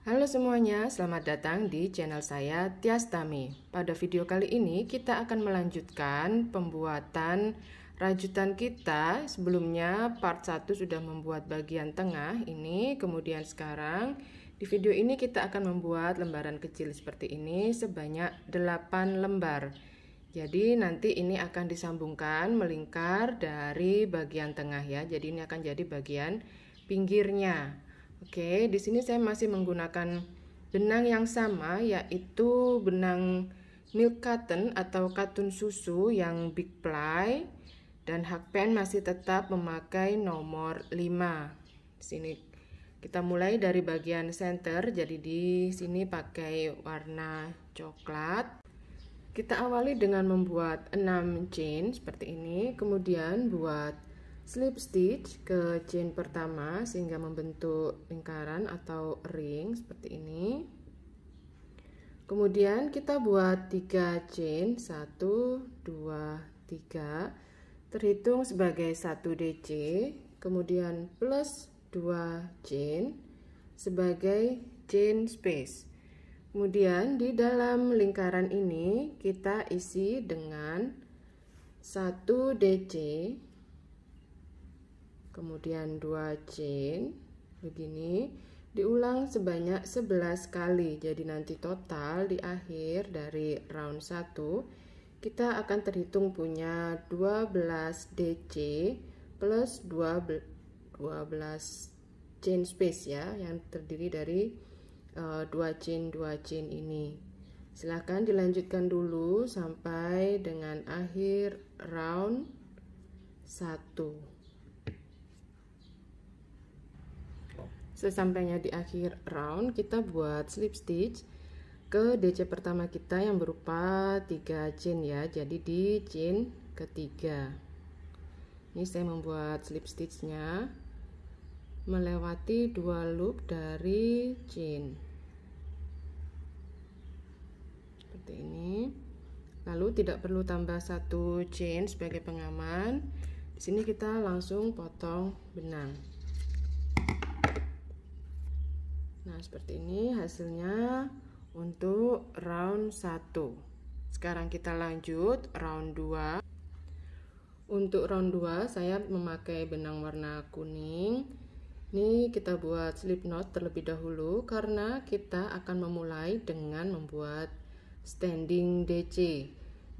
Halo semuanya, selamat datang di channel saya Tias Tami. Pada video kali ini kita akan melanjutkan pembuatan rajutan kita. Sebelumnya part 1 sudah membuat bagian tengah ini, kemudian sekarang di video ini kita akan membuat lembaran kecil seperti ini sebanyak 8 lembar. Jadi nanti ini akan disambungkan melingkar dari bagian tengah ya. Jadi ini akan jadi bagian pinggirnya. Oke, di sini saya masih menggunakan benang yang sama, yaitu benang milk cotton atau katun susu yang big ply, dan hakpen masih tetap memakai nomor 5. Di sini kita mulai dari bagian center, jadi di sini pakai warna coklat. Kita awali dengan membuat 6 chain seperti ini, kemudian buat slip stitch ke chain pertama sehingga membentuk lingkaran atau ring seperti ini. Kemudian kita buat 3 chain, 1, 2, 3, terhitung sebagai 1 DC, kemudian plus 2 chain sebagai chain space. Kemudian di dalam lingkaran ini kita isi dengan 1 DC, kemudian 2 chain begini, diulang sebanyak 11 kali. Jadi nanti total di akhir dari round 1 kita akan terhitung punya 12 DC plus 12 chain space ya, yang terdiri dari 2 chain ini. Silahkan dilanjutkan dulu sampai dengan akhir round 1. Sesampainya di akhir round, kita buat slip stitch ke DC pertama kita yang berupa 3 chain ya. Jadi di chain ketiga ini saya membuat slip stitchnya melewati 2 loop dari chain seperti ini. Lalu tidak perlu tambah 1 chain sebagai pengaman. Di sini kita langsung potong benang. Nah, seperti ini hasilnya untuk round 1. Sekarang kita lanjut round 2. Untuk round 2 saya memakai benang warna kuning. Ini kita buat slip knot terlebih dahulu karena kita akan memulai dengan membuat standing DC.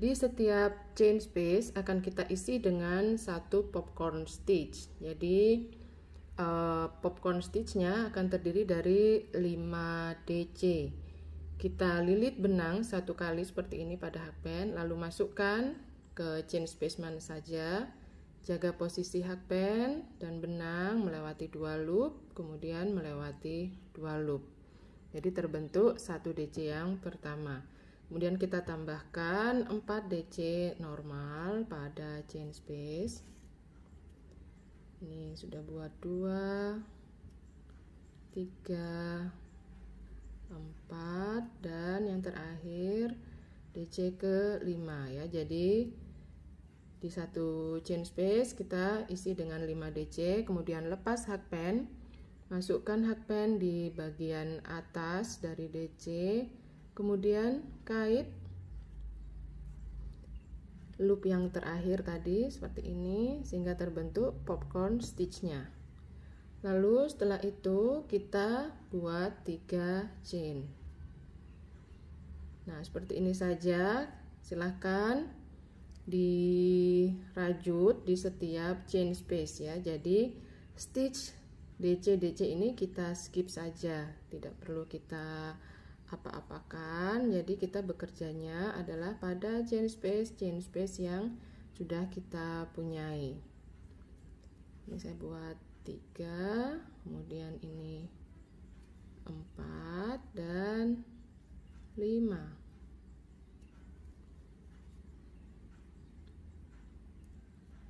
Di setiap chain space akan kita isi dengan 1 popcorn stitch. Jadi popcorn stitchnya akan terdiri dari 5 DC. Kita lilit benang 1 kali seperti ini pada hakpen, lalu masukkan ke chain space mana saja. Jaga posisi hakpen dan benang melewati 2 loop, kemudian melewati 2 loop. Jadi terbentuk 1 DC yang pertama. Kemudian kita tambahkan 4 DC normal pada chain space. Ini sudah buat 2, 3, 4, dan yang terakhir DC ke 5 ya. Jadi di satu chain space kita isi dengan 5 DC, kemudian lepas hakpen, masukkan hakpen di bagian atas dari DC, kemudian kait loop yang terakhir tadi seperti ini sehingga terbentuk popcorn stitchnya. Lalu setelah itu kita buat 3 chain. Nah, seperti ini saja. Silahkan dirajut di setiap chain space ya. Jadi stitch DC ini kita skip saja, tidak perlu kita apa-apakan. Jadi kita bekerjanya adalah pada chain space yang sudah kita punyai. Ini saya buat 3, kemudian ini 4 dan 5.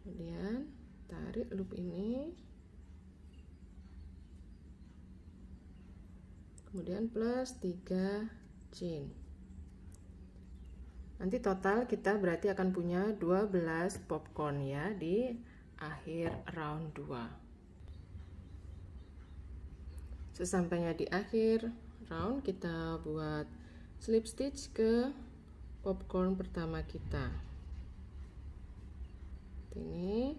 Kemudian tarik loop ini, kemudian plus 3 chain. Nanti total kita berarti akan punya 12 popcorn ya di akhir round 2. Sesampainya di akhir round, kita buat slip stitch ke popcorn pertama kita. Ini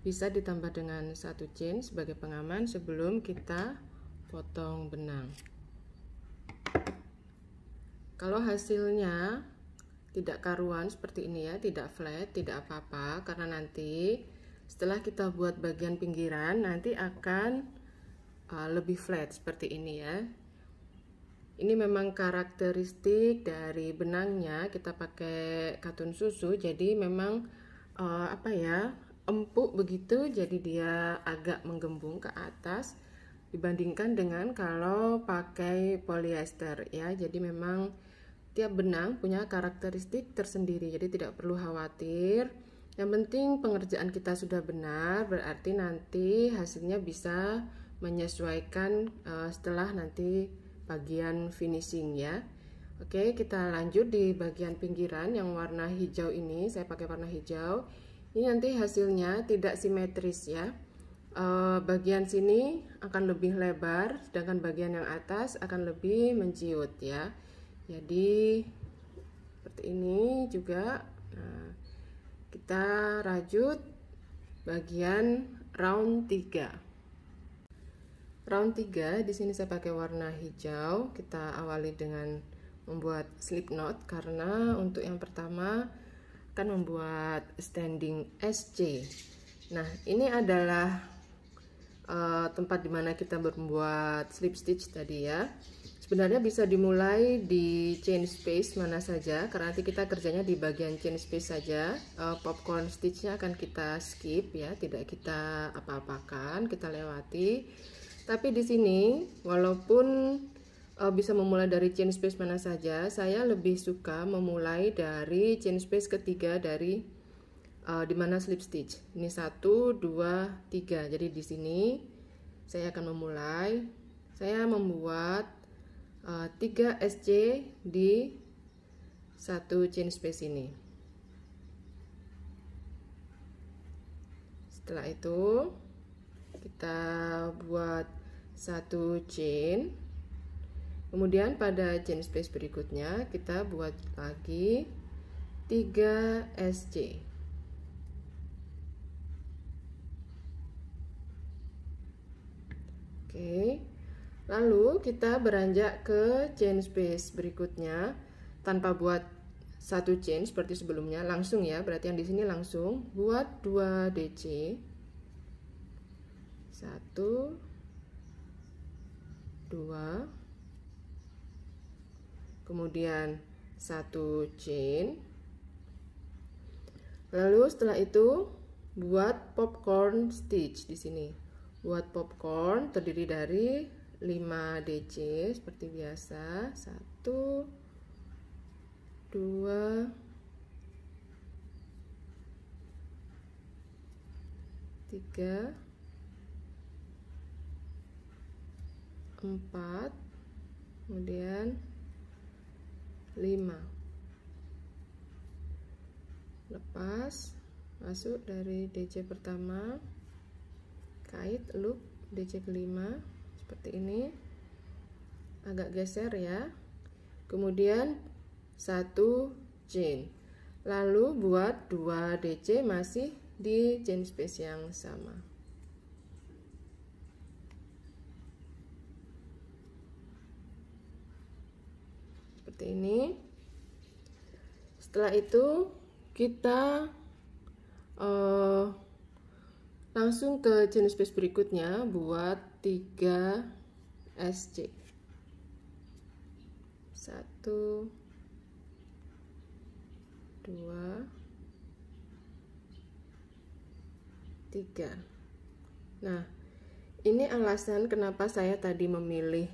bisa ditambah dengan 1 chain sebagai pengaman sebelum kita potong benang. Kalau hasilnya tidak karuan seperti ini ya, tidak flat, tidak apa-apa, karena nanti setelah kita buat bagian pinggiran nanti akan lebih flat seperti ini ya. Ini memang karakteristik dari benangnya, kita pakai katun susu, jadi memang empuk begitu, jadi dia agak menggembung ke atas dibandingkan dengan kalau pakai polyester ya. Jadi memang tiap benang punya karakteristik tersendiri, jadi tidak perlu khawatir. Yang penting pengerjaan kita sudah benar, berarti nanti hasilnya bisa menyesuaikan setelah nanti bagian finishing ya. Oke, kita lanjut di bagian pinggiran yang warna hijau ini. Saya pakai warna hijau. Ini nanti hasilnya tidak simetris ya. Bagian sini akan lebih lebar, sedangkan bagian yang atas akan lebih menciut ya. Jadi seperti ini juga. Nah, kita rajut bagian round 3. Round 3 di sini saya pakai warna hijau. Kita awali dengan membuat slip knot karena untuk yang pertama akan membuat standing SC. Nah, ini adalah tempat dimana kita membuat slip stitch tadi ya. Sebenarnya bisa dimulai di chain space mana saja, karena nanti kita kerjanya di bagian chain space saja. Popcorn stitchnya akan kita skip ya, tidak kita apa-apakan, kita lewati. Tapi di sini walaupun bisa memulai dari chain space mana saja, saya lebih suka memulai dari chain space ketiga dari dimana slip stitch. Ini 1, 2, 3. Jadi di sini saya akan memulai. Saya membuat 3 SC di 1 chain space ini. Setelah itu kita buat 1 chain, kemudian pada chain space berikutnya kita buat lagi 3 SC. Oke. Lalu kita beranjak ke chain space berikutnya tanpa buat 1 chain seperti sebelumnya, langsung ya, berarti yang di sini langsung buat 2 DC. 1, 2, kemudian 1 chain. Lalu setelah itu buat popcorn stitch di sini. Buat popcorn terdiri dari 5 DC seperti biasa. 1, 2, 3, 4, kemudian 5. Lepas, masuk dari DC pertama, kait loop DC kelima seperti ini, agak geser ya, kemudian 1 chain, lalu buat 2 DC masih di chain space yang sama. Seperti ini. Setelah itu kita langsung ke chain space berikutnya buat 3 SC. 1, 2, 3. Nah, ini alasan kenapa saya tadi memilih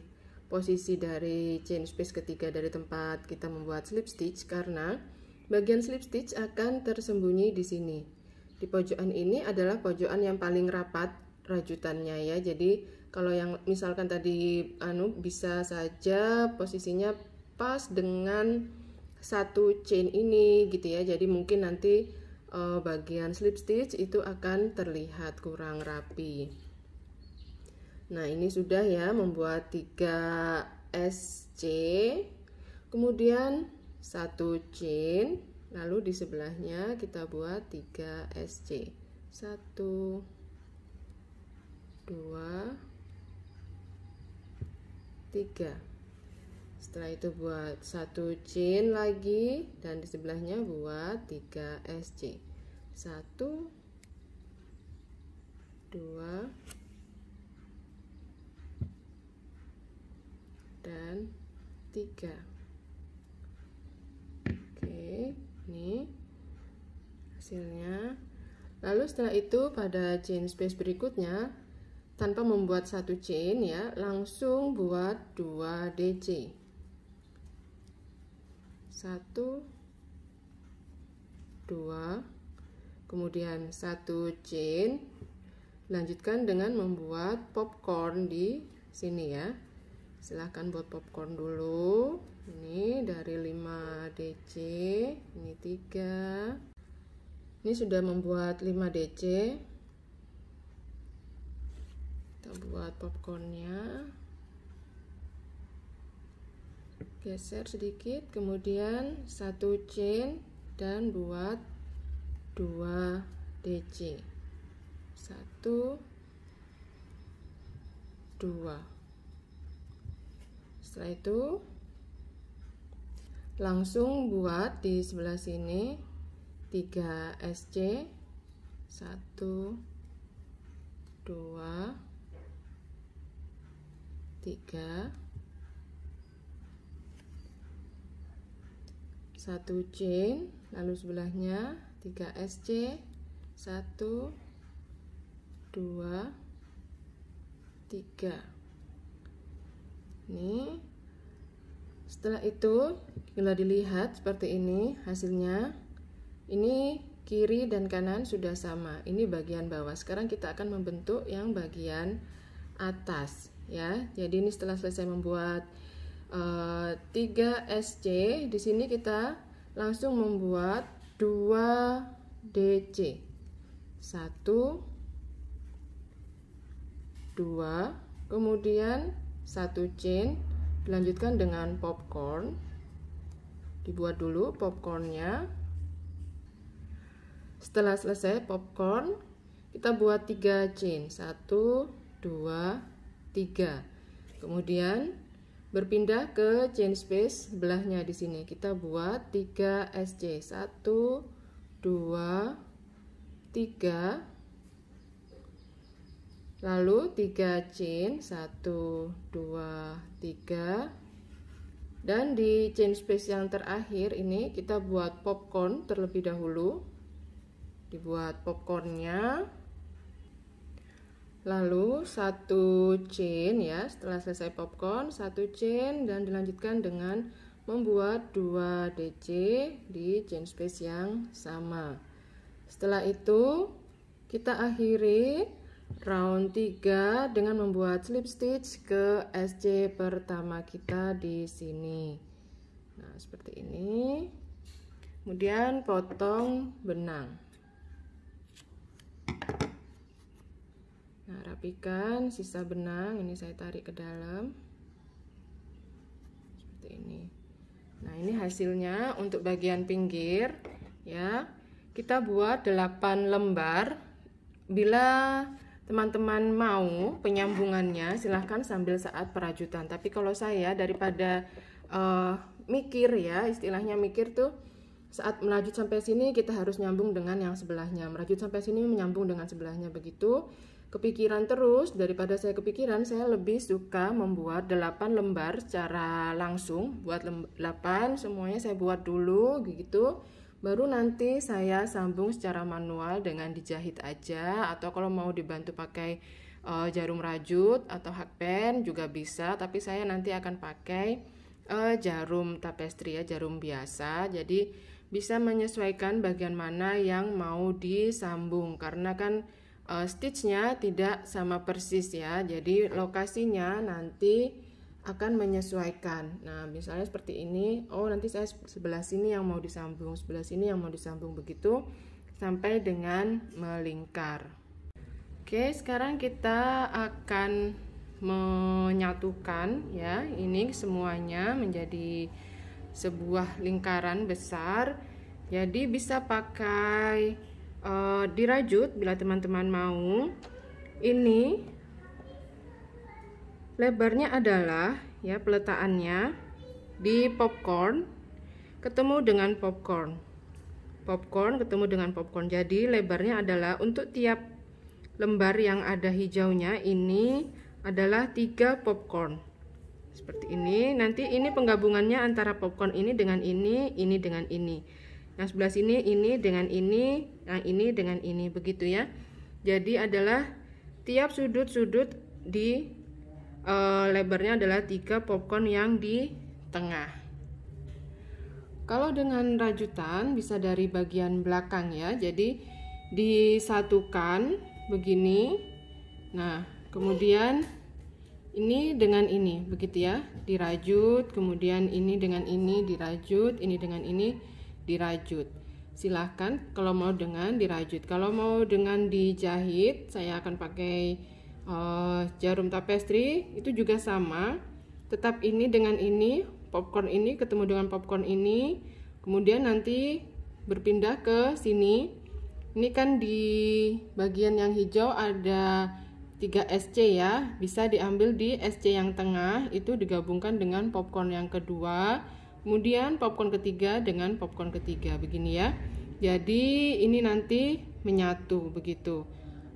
posisi dari chain space ketiga dari tempat kita membuat slip stitch, karena bagian slip stitch akan tersembunyi di sini. Di pojokan ini adalah pojokan yang paling rapat rajutannya ya. Jadi kalau yang misalkan tadi bisa saja posisinya pas dengan 1 chain ini gitu ya. Jadi mungkin nanti bagian slip stitch itu akan terlihat kurang rapi. Nah, ini sudah ya, membuat 3 SC, kemudian 1 chain, lalu di sebelahnya kita buat 3 SC. 1 2 3. Setelah itu buat 1 chain lagi dan di sebelahnya buat 3 SC. 1 2 dan 3. Oke, ini hasilnya. Lalu setelah itu pada chain space berikutnya, tanpa membuat 1 chain ya, langsung buat 2 DC. 1 2, kemudian 1 chain, lanjutkan dengan membuat popcorn di sini ya. Silahkan buat popcorn dulu. Ini dari 5 DC, ini 3. Ini sudah membuat 5 DC. Kita buat popcornnya, geser sedikit, kemudian 1 chain dan buat 2 DC. 1 2. Setelah itu langsung buat di sebelah sini 3 SC. 1 2 3, 1 chain, lalu sebelahnya 3 SC. 1 2 3. Ini setelah itu bila dilihat seperti ini hasilnya. Ini kiri dan kanan sudah sama. Ini bagian bawah. Sekarang kita akan membentuk yang bagian atas ya. Jadi ini setelah selesai membuat 3 SC, di sini kita langsung membuat 2 DC. 1 2, kemudian 1 chain, dilanjutkan dengan popcorn. Dibuat dulu popcornnya. Setelah selesai popcorn, kita buat 3 chain. 1 2 3. Kemudian berpindah ke chain space sebelahnya di sini. Kita buat 3 SC. 1 2 3. Lalu 3 chain. 1 2 3. Dan di chain space yang terakhir ini kita buat popcorn terlebih dahulu. Dibuat popcornnya. Lalu 1 chain ya, setelah selesai popcorn 1 chain dan dilanjutkan dengan membuat 2 DC di chain space yang sama. Setelah itu kita akhiri round 3 dengan membuat slip stitch ke SC pertama kita di sini. Nah, seperti ini. Kemudian potong benang. Nah, rapikan sisa benang, ini saya tarik ke dalam. Seperti ini. Nah, ini hasilnya untuk bagian pinggir ya. Kita buat 8 lembar. Bila teman-teman mau penyambungannya, silahkan sambil saat perajutan. Tapi kalau saya daripada mikir ya, istilahnya mikir tuh, saat merajut sampai sini kita harus nyambung dengan yang sebelahnya. Merajut sampai sini menyambung dengan sebelahnya, begitu. Kepikiran terus, daripada saya kepikiran, saya lebih suka membuat 8 lembar secara langsung. Buat 8 semuanya saya buat dulu gitu. Baru nanti saya sambung secara manual dengan dijahit aja, atau kalau mau dibantu pakai jarum rajut atau hakpen juga bisa, tapi saya nanti akan pakai jarum tapestri ya, jarum biasa. Jadi bisa menyesuaikan bagian mana yang mau disambung, karena kan stitchnya tidak sama persis ya, jadi lokasinya nanti akan menyesuaikan. Nah, misalnya seperti ini, oh nanti saya sebelah sini yang mau disambung, sebelah sini yang mau disambung, begitu sampai dengan melingkar. Oke, sekarang kita akan menyatukan ya, ini semuanya menjadi sebuah lingkaran besar. Jadi bisa pakai dirajut bila teman-teman mau. Ini lebarnya adalah ya, peletakannya di popcorn ketemu dengan popcorn. Popcorn ketemu dengan popcorn. Jadi lebarnya adalah untuk tiap lembar yang ada hijaunya ini adalah 3 popcorn. Seperti ini. Nanti ini penggabungannya antara popcorn ini dengan ini dengan ini. Yang sebelah sini ini dengan ini, yang ini dengan ini, begitu ya. Jadi adalah tiap sudut-sudut di lebarnya adalah 3 popcorn yang di tengah. Kalau dengan rajutan bisa dari bagian belakang ya. Jadi disatukan begini. Nah, kemudian ini dengan ini, begitu ya, dirajut. Kemudian ini dengan ini dirajut, ini dengan ini dirajut. Silahkan kalau mau dengan dirajut. Kalau mau dengan dijahit, saya akan pakai jarum tapestri, itu juga sama. Tetap ini dengan ini, popcorn ini ketemu dengan popcorn ini. Kemudian nanti berpindah ke sini. Ini kan di bagian yang hijau ada 3 SC ya, bisa diambil di SC yang tengah, itu digabungkan dengan popcorn yang kedua, kemudian popcorn ketiga dengan popcorn ketiga, begini ya. Jadi ini nanti menyatu begitu.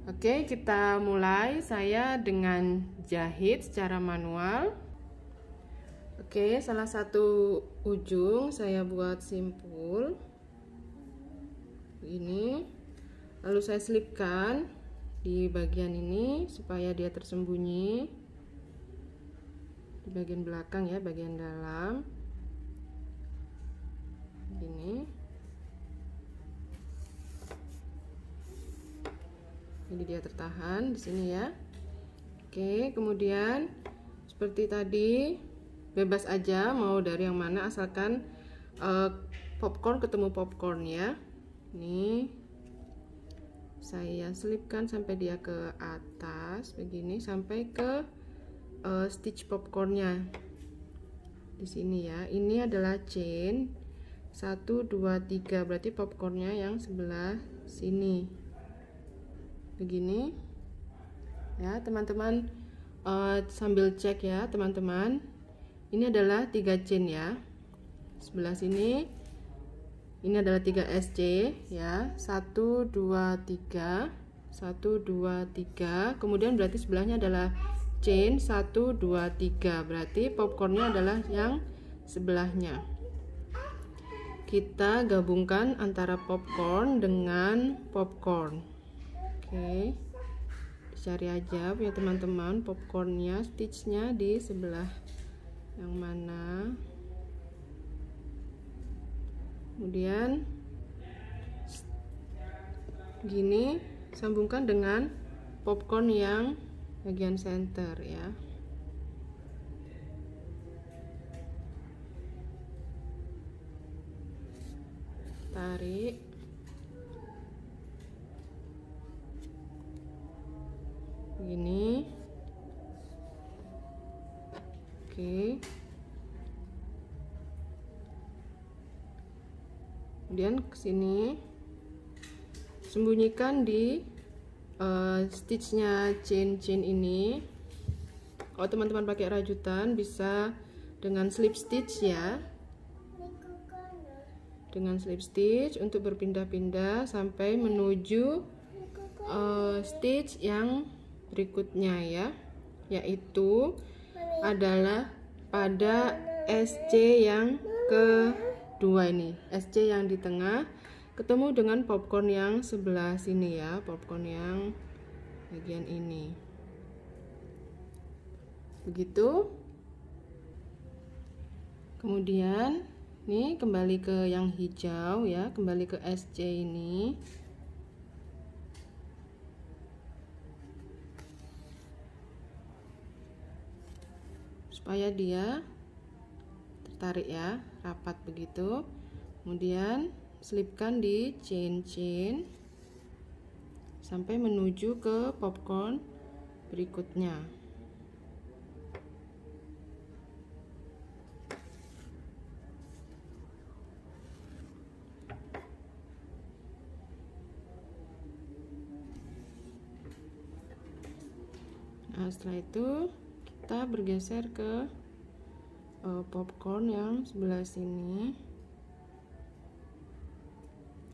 Oke, kita mulai. Saya dengan jahit secara manual. Oke, salah satu ujung saya buat simpul ini. Lalu saya selipkan di bagian ini supaya dia tersembunyi di bagian belakang ya, bagian dalam ini. Jadi dia tertahan di sini ya. Oke, kemudian seperti tadi bebas aja mau dari yang mana, asalkan popcorn ketemu popcorn ya. Ini saya selipkan sampai dia ke atas begini, sampai ke stitch popcornnya di sini ya. Ini adalah chain 1 2 3, berarti popcornnya yang sebelah sini begini ya teman-teman. Sambil cek ya teman-teman, ini adalah 3 chain ya. Sebelah sini ini adalah 3 SC ya, 1 2 3 1 2 3, kemudian berarti sebelahnya adalah chain 1 2 3, berarti popcornnya adalah yang sebelahnya. Kita gabungkan antara popcorn dengan popcorn. Oke, cari aja ya teman-teman popcornnya, stitchnya di sebelah yang mana. Kemudian gini, sambungkan dengan popcorn yang bagian center ya. Tarik. Begini. Oke. Kemudian ke sini sembunyikan di stitchnya chain ini. Kalau teman-teman pakai rajutan bisa dengan slip stitch ya, dengan slip stitch untuk berpindah-pindah sampai menuju stitch yang berikutnya ya, yaitu adalah pada SC yang kedua ini, SC yang di tengah ketemu dengan popcorn yang sebelah sini ya, popcorn yang bagian ini begitu. Kemudian nih kembali ke yang hijau ya, kembali ke SC ini. Supaya dia tertarik ya, rapat begitu. Kemudian selipkan di chain sampai menuju ke popcorn berikutnya. Nah, setelah itu kita bergeser ke popcorn yang sebelah sini.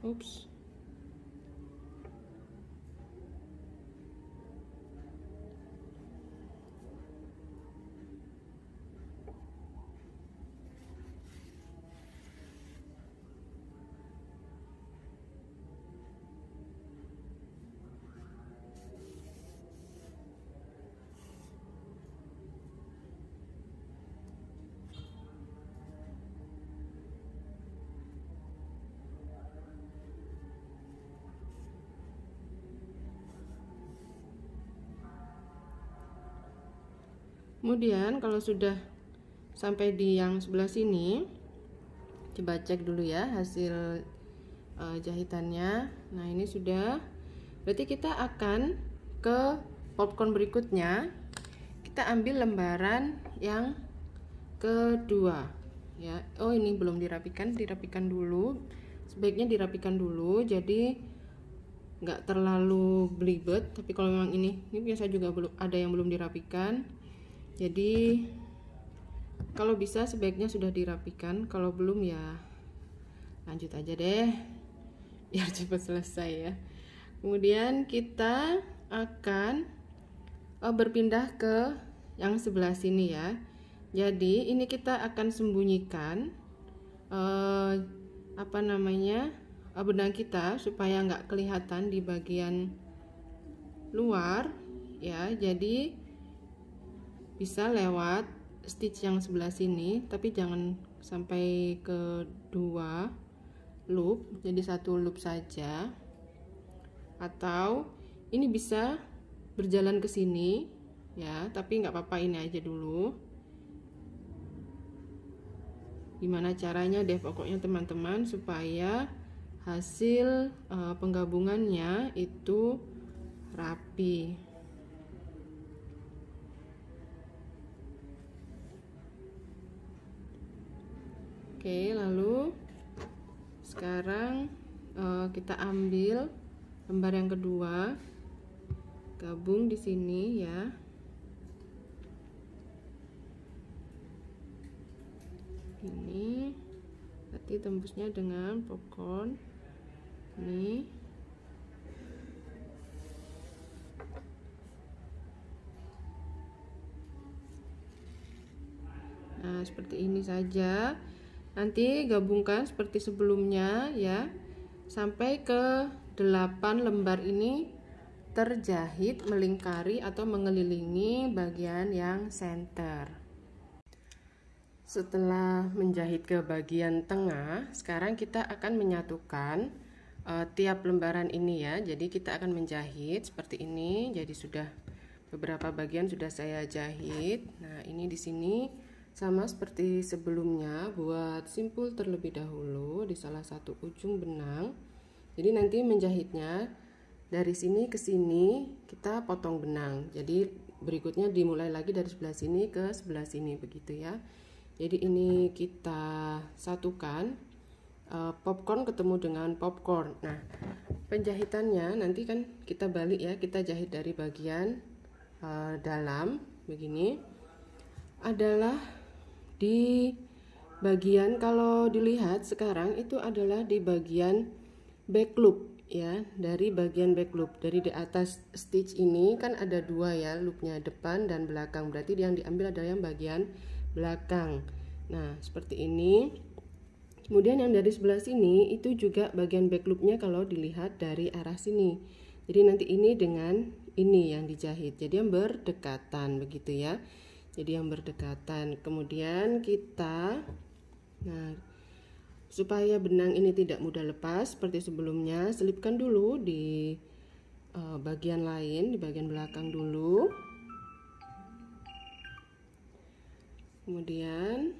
Ups. Kemudian kalau sudah sampai di yang sebelah sini, coba cek dulu ya hasil jahitannya. Nah, ini sudah. Berarti kita akan ke popcorn berikutnya. Kita ambil lembaran yang kedua ya. Oh, ini belum dirapikan dulu. Sebaiknya dirapikan dulu, jadi nggak terlalu belibet. Tapi kalau memang ini biasa juga belum ada yang belum dirapikan. Jadi kalau bisa sebaiknya sudah dirapikan, kalau belum ya lanjut aja deh biar cepat selesai ya. Kemudian kita akan berpindah ke yang sebelah sini ya. Jadi ini kita akan sembunyikan benang kita supaya nggak kelihatan di bagian luar ya. Jadi bisa lewat stitch yang sebelah sini, tapi jangan sampai ke 2 loop, jadi 1 loop saja. Atau ini bisa berjalan ke sini ya, tapi nggak apa-apa, ini aja dulu. Gimana caranya deh pokoknya teman-teman, supaya hasil penggabungannya itu rapi. Oke, lalu sekarang kita ambil lembar yang kedua, gabung di sini ya. Ini nanti tembusnya dengan popcorn ini. Nah, seperti ini saja. Nanti gabungkan seperti sebelumnya ya, sampai ke 8 lembar ini terjahit melingkari atau mengelilingi bagian yang center. Setelah menjahit ke bagian tengah, sekarang kita akan menyatukan tiap lembaran ini ya. Jadi kita akan menjahit seperti ini. Jadi sudah beberapa bagian sudah saya jahit. Nah, ini di sini sama seperti sebelumnya, buat simpul terlebih dahulu di salah satu ujung benang. Jadi nanti menjahitnya dari sini ke sini kita potong benang. Jadi berikutnya dimulai lagi dari sebelah sini ke sebelah sini begitu ya. Jadi ini kita satukan popcorn ketemu dengan popcorn. Nah, penjahitannya nanti kan kita balik ya, kita jahit dari bagian dalam begini. Adalah di bagian, kalau dilihat sekarang itu adalah di bagian back loop ya, dari bagian back loop. Dari di atas stitch ini kan ada 2 ya, loopnya depan dan belakang, berarti yang diambil adalah yang bagian belakang. Nah, seperti ini. Kemudian yang dari sebelah sini itu juga bagian back loopnya kalau dilihat dari arah sini. Jadi nanti ini dengan ini yang dijahit, jadi yang berdekatan begitu ya. Jadi yang berdekatan. Kemudian kita, nah, supaya benang ini tidak mudah lepas seperti sebelumnya, selipkan dulu di bagian lain, di bagian belakang dulu. Kemudian,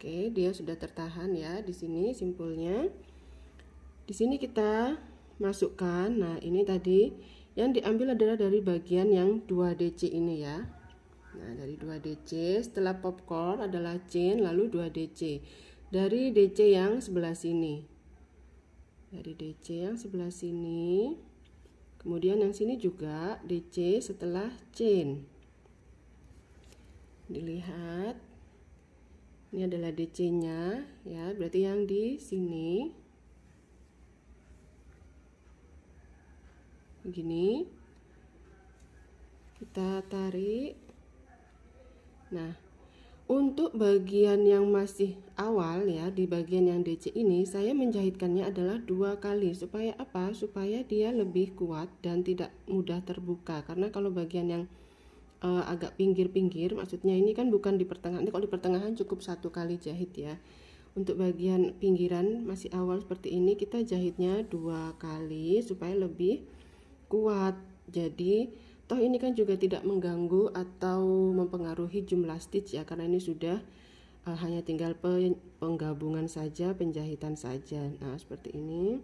oke, dia sudah tertahan ya di sini simpulnya. Di sini kita masukkan. Nah, ini tadi yang diambil adalah dari bagian yang 2DC ini ya. Nah, dari 2DC, setelah popcorn adalah chain, lalu 2DC. Dari DC yang sebelah sini. Dari DC yang sebelah sini, Kemudian yang sini juga DC setelah chain. Dilihat, ini adalah DC-nya ya, berarti yang di sini begini. Kita tarik. Nah, untuk bagian yang masih awal ya, di bagian yang DC ini saya menjahitkannya adalah 2 kali. Supaya apa? Supaya dia lebih kuat dan tidak mudah terbuka. Karena kalau bagian yang agak pinggir-pinggir, maksudnya ini kan bukan di pertengahan. Kalau di pertengahan cukup 1 kali jahit ya. Untuk bagian pinggiran masih awal seperti ini kita jahitnya 2 kali supaya lebih kuat. Jadi toh ini kan juga tidak mengganggu atau mempengaruhi jumlah stitch ya, karena ini sudah hanya tinggal penggabungan saja, penjahitan saja. Nah, seperti ini.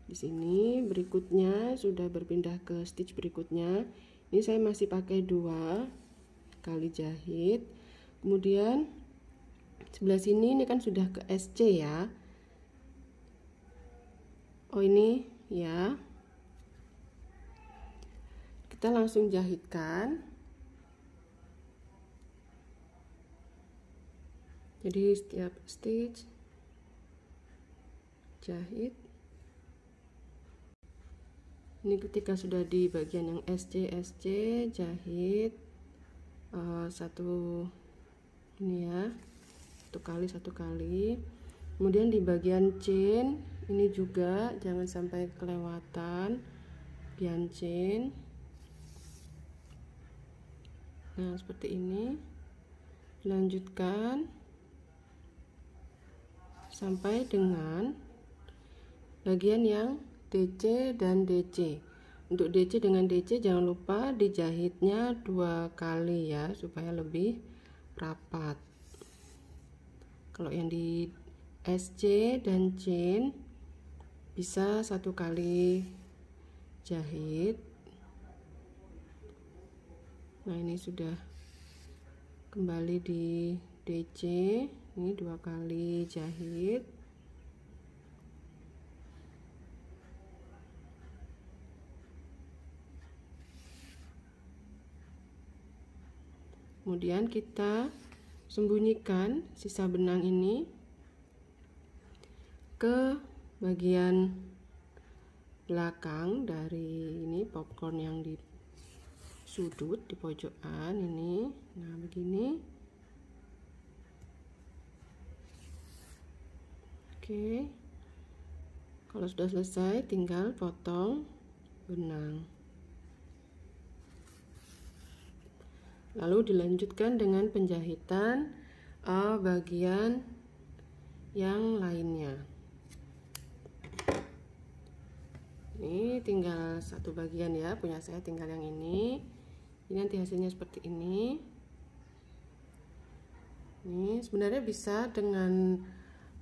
Di sini berikutnya sudah berpindah ke stitch berikutnya. Ini saya masih pakai 2 kali jahit. Kemudian sebelah sini ini kan sudah ke SC ya. Oh, ini ya. Kita langsung jahitkan. Jadi setiap stitch jahit. Ini ketika sudah di bagian yang SC jahit satu ini ya, satu kali. Kemudian di bagian chain ini juga jangan sampai kelewatan bagian chain. Nah, seperti ini. Lanjutkan sampai dengan bagian yang DC dan DC. Untuk DC dengan DC jangan lupa dijahitnya 2 kali ya, supaya lebih rapat. Kalau yang di SC dan chain bisa 1 kali jahit. Nah, ini sudah kembali di DC, ini 2 kali jahit. Kemudian kita sembunyikan sisa benang ini ke bagian belakang dari ini popcorn yang di sudut di pojokan ini. Nah, begini. Oke. Kalau sudah selesai tinggal potong benang. Lalu dilanjutkan dengan penjahitan bagian yang lainnya. Ini tinggal 1 bagian ya, punya saya tinggal yang ini. Ini nanti hasilnya seperti ini. Ini sebenarnya bisa dengan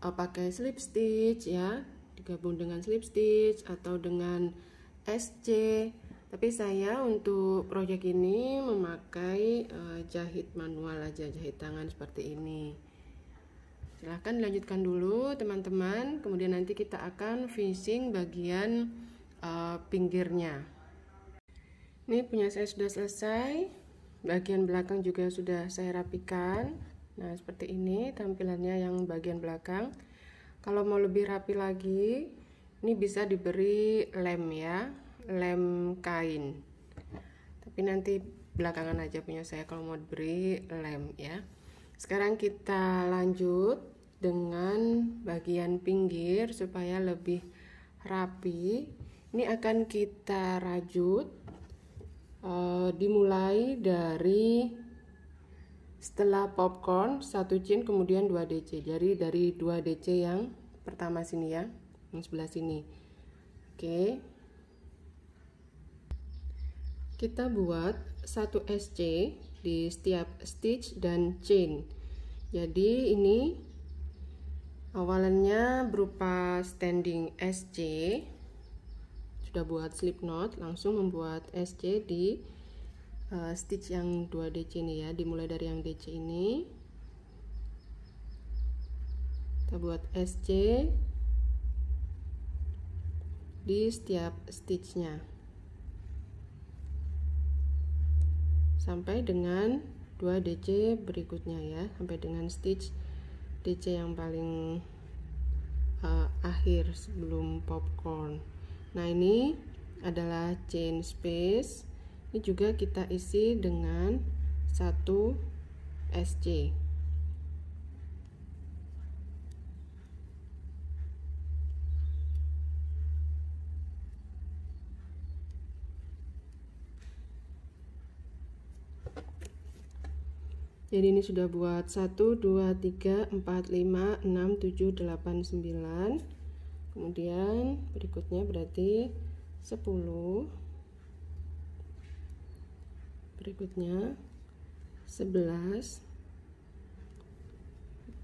pakai slip stitch ya, digabung dengan slip stitch atau dengan SC. Tapi saya untuk proyek ini memakai jahit manual aja, jahit tangan seperti ini. Silahkan dilanjutkan dulu teman-teman. Kemudian nanti kita akan finishing bagian pinggirnya. Ini punya saya sudah selesai. Bagian belakang juga sudah saya rapikan. Nah, seperti ini tampilannya yang bagian belakang. Kalau mau lebih rapi lagi, ini bisa diberi lem ya, lem kain. Tapi nanti belakangan aja punya saya kalau mau diberi lem ya. Sekarang kita lanjut dengan bagian pinggir supaya lebih rapi. Ini akan kita rajut. Dimulai dari setelah popcorn 1 chain kemudian 2 DC. Jadi dari 2 DC yang pertama sini ya, yang sebelah sini. Oke. Kita buat 1 SC di setiap stitch dan chain. Jadi ini awalannya berupa standing SC. Sudah buat slip knot, langsung membuat SC di stitch yang 2 DC ini ya, dimulai dari yang DC ini. Kita buat SC di setiap stitchnya. sampai dengan 2 DC berikutnya ya, sampai dengan stitch DC yang paling akhir sebelum popcorn. Nah, ini adalah chain space. Ini juga kita isi dengan 1 SC. Jadi ini sudah buat 1, 2, 3, 4, 5, 6, 7, 8, 9. Kemudian berikutnya berarti 10. Berikutnya 11,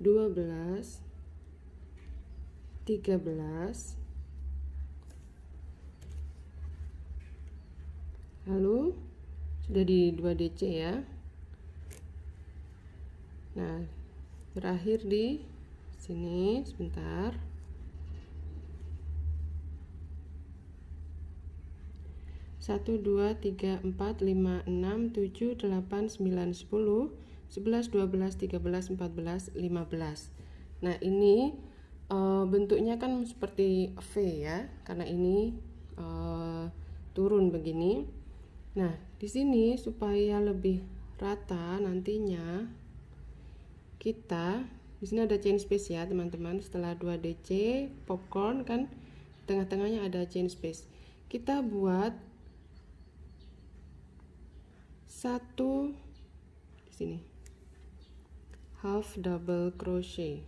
12, 13. Lalu sudah di 2 DC ya. Nah, berakhir di sini sebentar. 1, 2, 3, 4, 5, 6, 7, 8, 9, 10, 11, 12, 13, 14, 15. Nah, ini bentuknya kan seperti V ya, karena ini turun begini. Nah, di sini supaya lebih rata nantinya kita di sini ada chain space ya, teman-teman. Setelah 2 DC popcorn kan tengah-tengahnya ada chain space. Kita buat 1 di sini. Half double crochet.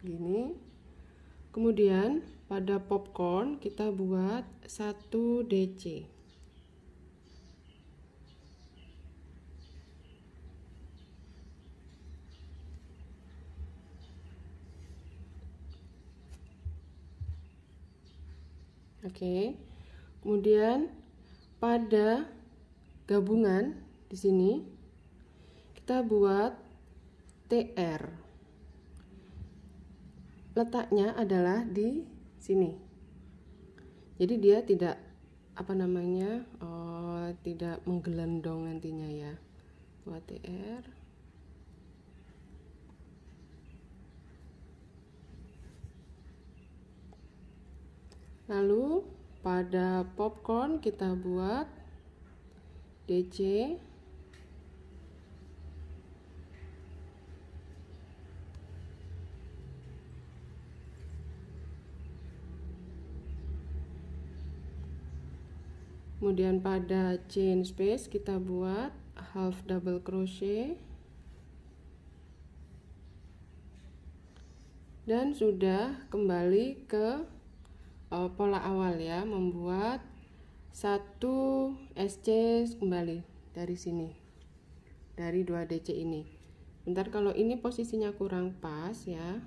Gini. Kemudian pada popcorn kita buat 1 DC. Oke. Kemudian pada gabungan di sini kita buat TR. Letaknya adalah di sini. Jadi dia tidak tidak menggelendong nantinya ya. Buat TR. Lalu pada popcorn kita buat DC. Kemudian pada chain space kita buat half double crochet. Dan sudah kembali ke pola awal ya, membuat 1 SC kembali dari sini, dari 2 DC ini. Bentar, kalau ini posisinya kurang pas ya,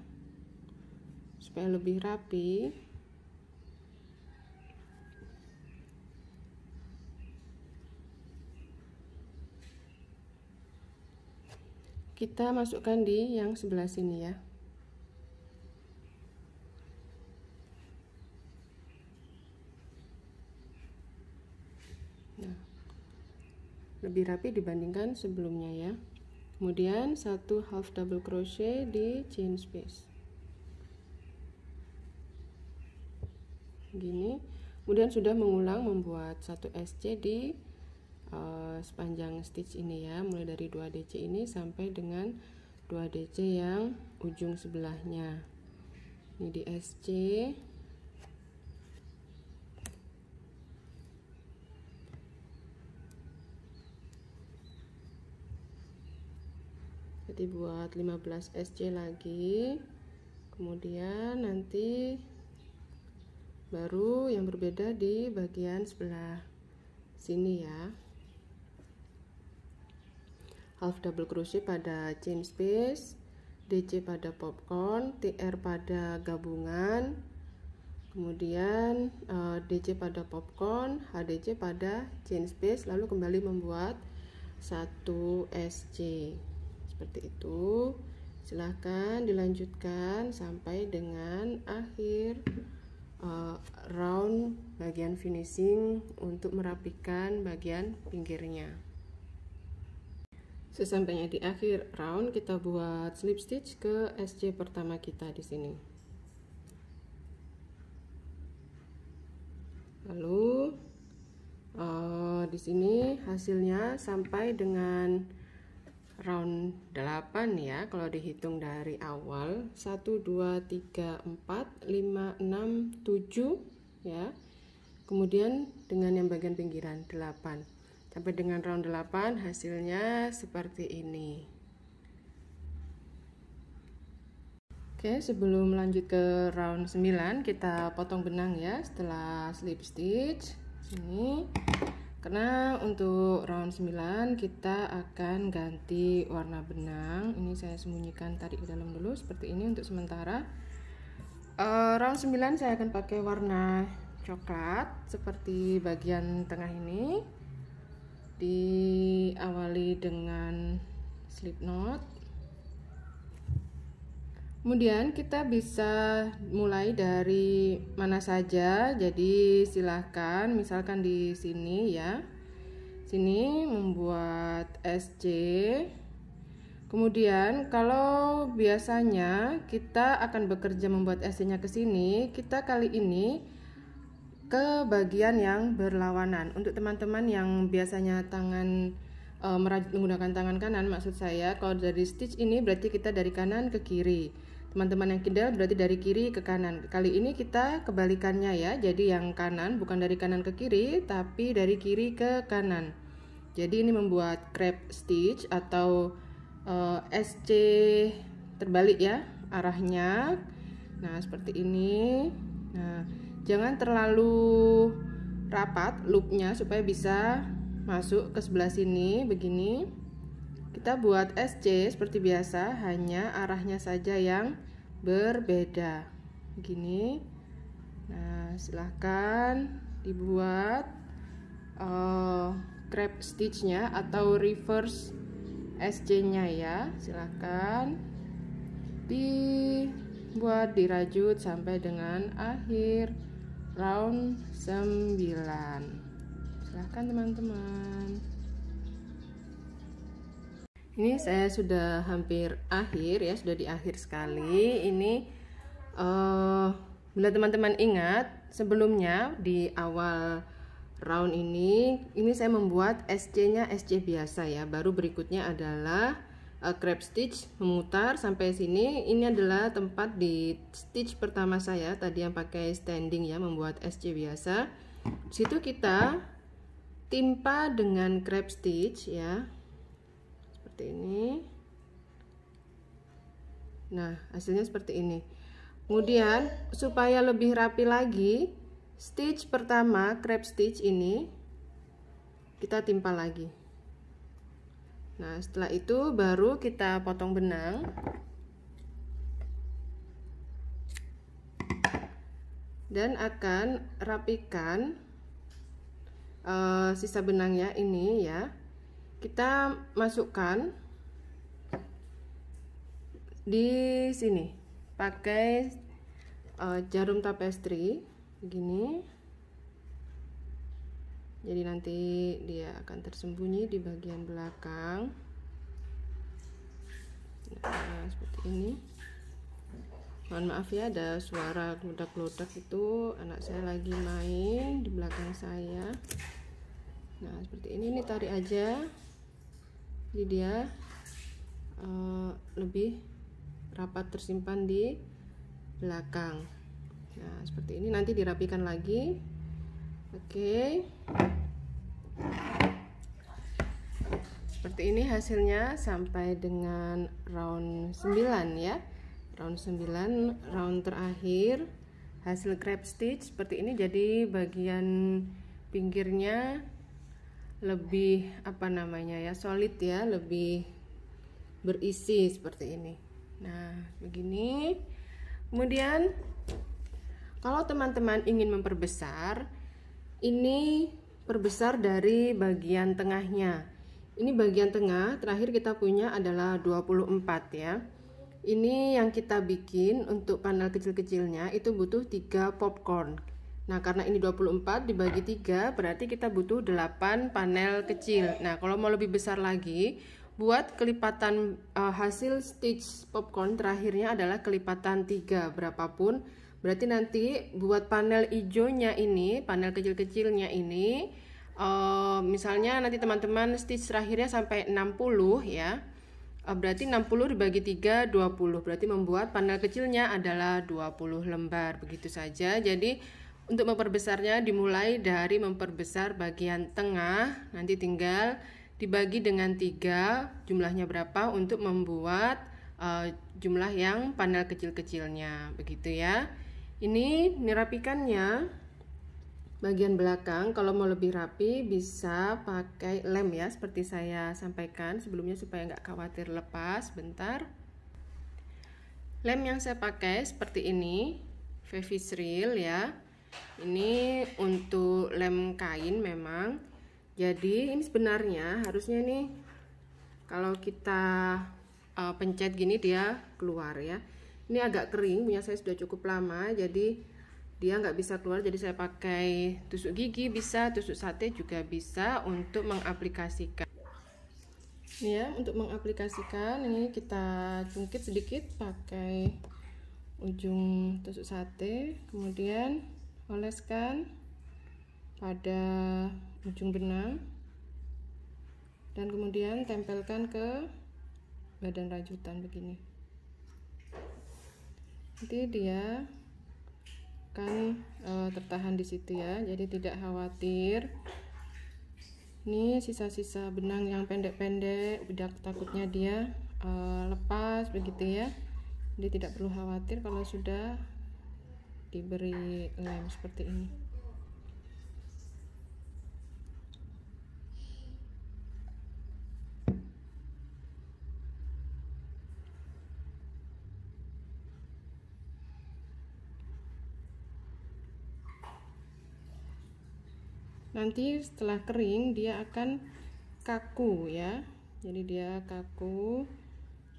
supaya lebih rapi, kita masukkan di yang sebelah sini ya. Lebih rapi dibandingkan sebelumnya ya. Kemudian 1 half double crochet di chain space gini. Kemudian sudah mengulang membuat 1 SC di sepanjang stitch ini ya, mulai dari 2 DC ini sampai dengan 2 DC yang ujung sebelahnya. Ini di SC. Jadi buat 15 SC lagi. Kemudian nanti baru yang berbeda di bagian sebelah sini ya. Half double crochet pada chain space, DC pada popcorn, TR pada gabungan, kemudian DC pada popcorn, HDC pada chain space, lalu kembali membuat 1 SC. Seperti itu. Silahkan dilanjutkan sampai dengan akhir round bagian finishing untuk merapikan bagian pinggirnya. Sesampainya di akhir round, kita buat slip stitch ke SC pertama kita di sini. Lalu di sini hasilnya sampai dengan round 8 ya, kalau dihitung dari awal 1 2 3 4 5 6 7 ya. Kemudian dengan yang bagian pinggiran 8 sampai dengan round 8 hasilnya seperti ini. Oke, sebelum lanjut ke round 9 kita potong benang ya setelah slip stitch ini. Karena untuk round 9 kita akan ganti warna benang. Ini saya sembunyikan tarik ke dalam dulu seperti ini untuk sementara. Round 9 saya akan pakai warna coklat seperti bagian tengah ini. Diawali dengan slip knot. Kemudian kita bisa mulai dari mana saja, jadi silahkan misalkan di sini ya, sini membuat SC. Kemudian kalau biasanya kita akan bekerja membuat SC nya ke sini, kita kali ini ke bagian yang berlawanan. Untuk teman-teman yang biasanya tangan merajut menggunakan tangan kanan, maksud saya kalau dari stitch ini berarti kita dari kanan ke kiri. Teman-teman yang kidal berarti dari kiri ke kanan. Kali ini kita kebalikannya ya. Jadi yang kanan bukan dari kanan ke kiri, tapi dari kiri ke kanan. Jadi ini membuat crepe stitch atau SC terbalik ya arahnya. Nah, seperti ini. Nah, jangan terlalu rapat loopnya supaya bisa masuk ke sebelah sini begini. Kita buat SC seperti biasa, hanya arahnya saja yang berbeda begini. Nah, silahkan dibuat crepe stitchnya atau reverse SC nya ya, silahkan dibuat dirajut sampai dengan akhir round 9. Silahkan teman-teman. Ini saya sudah hampir akhir ya, sudah di akhir sekali. Ini bila teman-teman ingat sebelumnya di awal round ini saya membuat SC nya SC biasa ya. Baru berikutnya adalah crepe stitch memutar sampai sini. Ini adalah tempat di stitch pertama saya tadi yang pakai standing ya, membuat SC biasa. Di situ kita timpa dengan crepe stitch ya, seperti ini. Nah, hasilnya seperti ini. Kemudian supaya lebih rapi lagi, stitch pertama crepe stitch ini kita timpa lagi. Nah, setelah itu baru kita potong benang. Dan akan rapikan sisa benangnya ini ya. Kita masukkan di sini pakai jarum tapestry begini. Jadi nanti dia akan tersembunyi di bagian belakang. Nah, seperti ini. Mohon maaf ya, ada suara gludak-gludak, itu anak saya lagi main di belakang saya. Nah, seperti ini tarik aja. Jadi dia lebih rapat tersimpan di belakang. Nah, seperti ini nanti dirapikan lagi. Oke. Seperti ini hasilnya sampai dengan round 9 ya. Round 9, round terakhir. Hasil crepe stitch seperti ini. Jadi bagian pinggirnya lebih solid ya, lebih berisi seperti ini. Nah, begini. Kemudian kalau teman-teman ingin memperbesar, ini perbesar dari bagian tengahnya. Ini bagian tengah terakhir kita punya adalah 24 ya. Ini yang kita bikin untuk panel kecil-kecilnya itu butuh 3 popcorn. Nah, karena ini 24 dibagi 3 berarti kita butuh 8 panel kecil. Nah, kalau mau lebih besar lagi, buat kelipatan hasil stitch popcorn terakhirnya adalah kelipatan 3 berapapun. Berarti nanti buat panel hijaunya ini, panel kecil-kecilnya ini, misalnya nanti teman-teman stitch terakhirnya sampai 60 ya. Berarti 60 dibagi 3 20. Berarti membuat panel kecilnya adalah 20 lembar. Begitu saja. Jadi untuk memperbesarnya dimulai dari memperbesar bagian tengah. Nanti tinggal dibagi dengan 3, jumlahnya berapa untuk membuat jumlah yang panel kecil-kecilnya. Begitu ya. Ini dirapikannya. Bagian belakang kalau mau lebih rapi bisa pakai lem ya, seperti saya sampaikan sebelumnya supaya nggak khawatir lepas. Bentar, lem yang saya pakai seperti ini, Fevisril ya. Ini untuk lem kain memang. Jadi ini sebenarnya harusnya nih kalau kita pencet gini dia keluar ya. Ini agak kering, punya saya sudah cukup lama jadi dia nggak bisa keluar, jadi saya pakai tusuk gigi bisa, tusuk sate juga bisa untuk mengaplikasikan. Ini ya, untuk mengaplikasikan ini kita cungkit sedikit pakai ujung tusuk sate, kemudian oleskan pada ujung benang dan kemudian tempelkan ke badan rajutan begini. Nanti dia kan tertahan di situ ya, jadi tidak khawatir. Ini sisa-sisa benang yang pendek-pendek, udah takutnya dia lepas begitu ya. Jadi tidak perlu khawatir kalau sudah diberi lem seperti ini. Nanti setelah kering dia akan kaku ya, jadi dia kaku,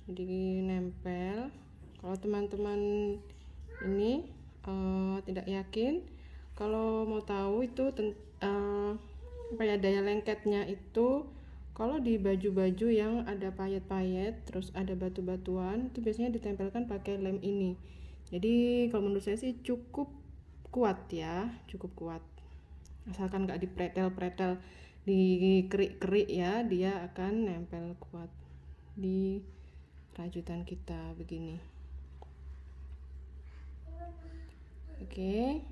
jadi nempel. Kalau teman-teman ini tidak yakin, kalau mau tahu itu apa ya, daya lengketnya itu kalau di baju-baju yang ada payet-payet terus ada batu-batuan itu biasanya ditempelkan pakai lem ini. Jadi kalau menurut saya sih cukup kuat ya, cukup kuat. Asalkan nggak dipretel-pretel, dikerik-kerik ya, dia akan nempel kuat di rajutan kita begini. Oke,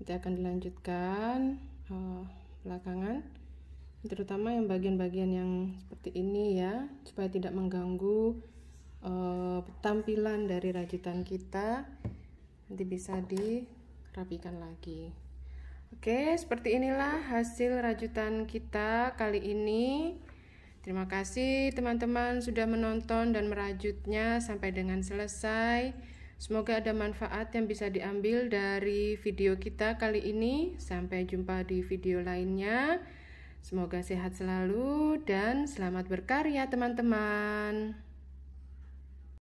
kita akan dilanjutkan belakangan, terutama yang bagian-bagian yang seperti ini ya, supaya tidak mengganggu tampilan dari rajutan kita. Nanti bisa dirapikan lagi. Oke, seperti inilah hasil rajutan kita kali ini. Terima kasih teman-teman sudah menonton dan merajutnya sampai dengan selesai. Semoga ada manfaat yang bisa diambil dari video kita kali ini. Sampai jumpa di video lainnya. Semoga sehat selalu dan selamat berkarya teman-teman.